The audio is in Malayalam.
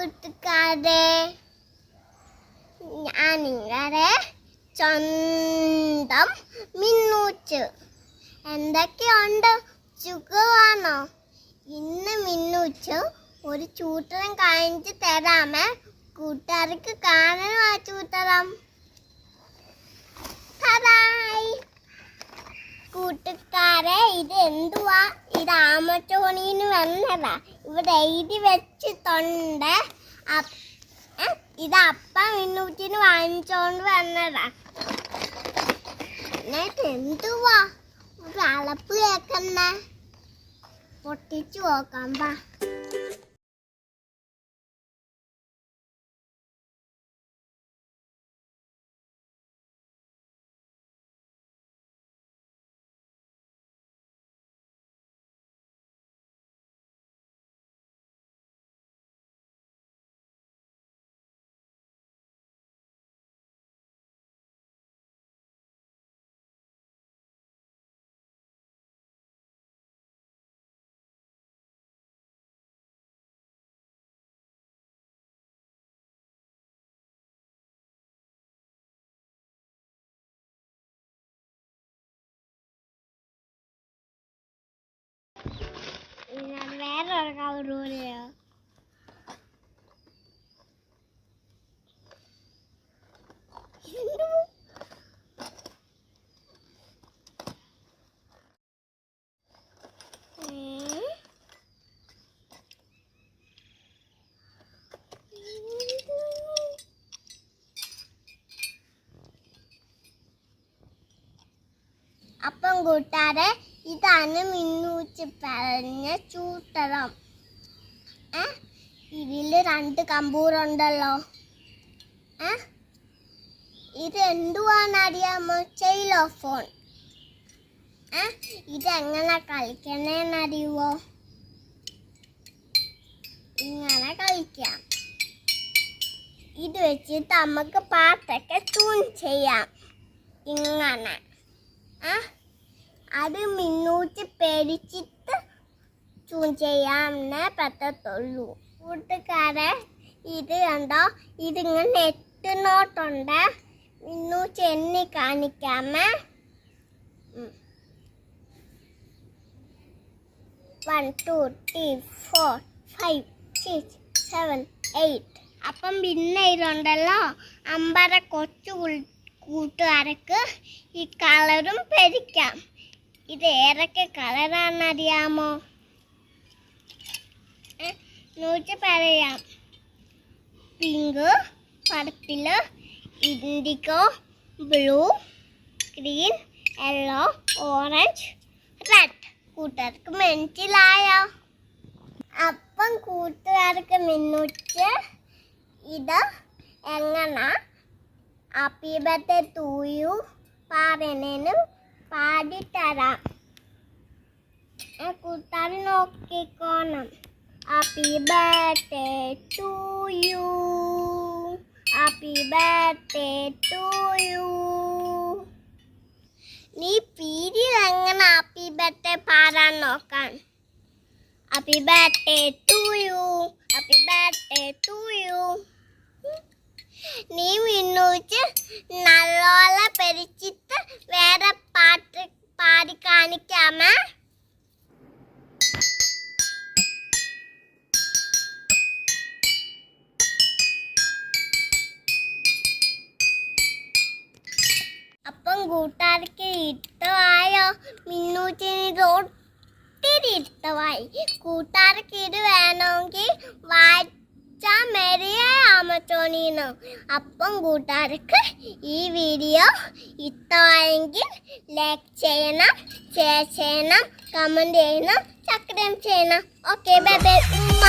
കൂട്ടുകാരെ, ഞാൻ നിങ്ങളുടെ സ്വന്തം മിന്നൂച്ച്. എന്തൊക്കെയുണ്ട്, സുഖമാണോ? ഇന്ന് മിന്നൂച്ച് ഒരു ചൂട്ടരം കാണിച്ച് തരാമേ. കൂട്ടുകാർക്ക് കാണാൻ ആ ചൂട്ടരം. കൂട്ടുകാരെ, ഇത് എന്തുവാ? ഇത് ആമസോണിന്ന് വന്നതാ. ഇവിടെ എഴുതി വെച്ചിട്ടുണ്ട്. ഇത് അപ്പ മിന്നൂറ്റിന് വാങ്ങിച്ചോണ്ട് വന്നതാ. എന്നിട്ട് എന്തുവാ ഒരു അളപ്പ് കേൾക്കുന്ന? പൊട്ടിച്ചു നോക്കാം. വാ. വേറൊരു കവറൂലയോ? അപ്പം കൂട്ടാരെ, ഇതാണ് മിന്നൂച്ച് പറഞ്ഞ ചൂട്ടരം. ഇതില് 2 കമ്പൂറുണ്ടല്ലോ. ഇത് എന്തുവാന്ന് അറിയാമോ? സെയിലോഫോൺ. ഇതെങ്ങനെ കളിക്കണേന്നറിയുവോ? ഇങ്ങനെ കളിക്കാം. ഇത് വെച്ചിട്ട് നമുക്ക് പാട്ടൊക്കെ ട്യൂൺ ചെയ്യാം. ഇങ്ങനെ അത് മിന്നൂച്ച് പേടിച്ചിട്ട് ട്യൂൺ ചെയ്യാമെന്നേ പറ്റത്തുള്ളൂ. കൂട്ടുകാരെ, ഇത് കണ്ടോ? ഇതിങ്ങനെ 8 നോട്ടുണ്ട്. മിന്നൂച്ച് എണ്ണി കാണിക്കാമേ. 1 2 3 4 5 6 7 8. അപ്പം പിന്നെ ഇതുണ്ടല്ലോ, അമ്പര കൊച്ചു കൂട്ടുകാർക്ക് ഈ കളറും പെരിക്കാം. ഇത് ഏതൊക്കെ കളറാണെന്നറിയാമോ? നൂറ്റി പറയാം. Pink, purple, indigo, blue, green, yellow, orange, red. കൂട്ടുകാർക്ക് മനസ്സിലായോ? അപ്പം കൂട്ടുകാർക്ക് മിന്നൂച്ച് ഇത് എങ്ങനെ ഹാപ്പി ബർത്ത്ഡേ ടു യു പറയുന്നതിനും പാടിത്തരാം. കൂട്ടുകാർ നോക്കിക്കോണം. Happy birthday to you, happy birthday to you. നീ പീരിൽ എങ്ങനെ ഹാപ്പി ബർത്ത്ഡേ പാടാൻ നോക്കാൻ? Happy birthday to you, happy birthday to you. നീ മിന്നൂച്ച് നല്ലോണം പെരിച്ചിട്ട് വേറെ പാട്ട് പാടി കാണിക്കാമേ. അപ്പം കൂട്ടുകാർക്ക് ഇഷ്ടമായോ? മിന്നൂച്ചിന് ഇത് ഒത്തിരി ഇഷ്ടമായി. കൂട്ടുകാർക്ക് ഇത് വേണമെങ്കിൽ ആമസോണിന്ന്. അപ്പം കൂട്ടുകാർക്ക് ഈ വീഡിയോ ഇഷ്ടമായെങ്കിൽ ലൈക്ക് ചെയ്യണം, ഷെയർ ചെയ്യണം, കമൻറ്റ് ചെയ്യണം, സബ്സ്ക്രൈബ് ചെയ്യണം. ഓക്കെ, ബൈ ബൈ ഉമ്മ.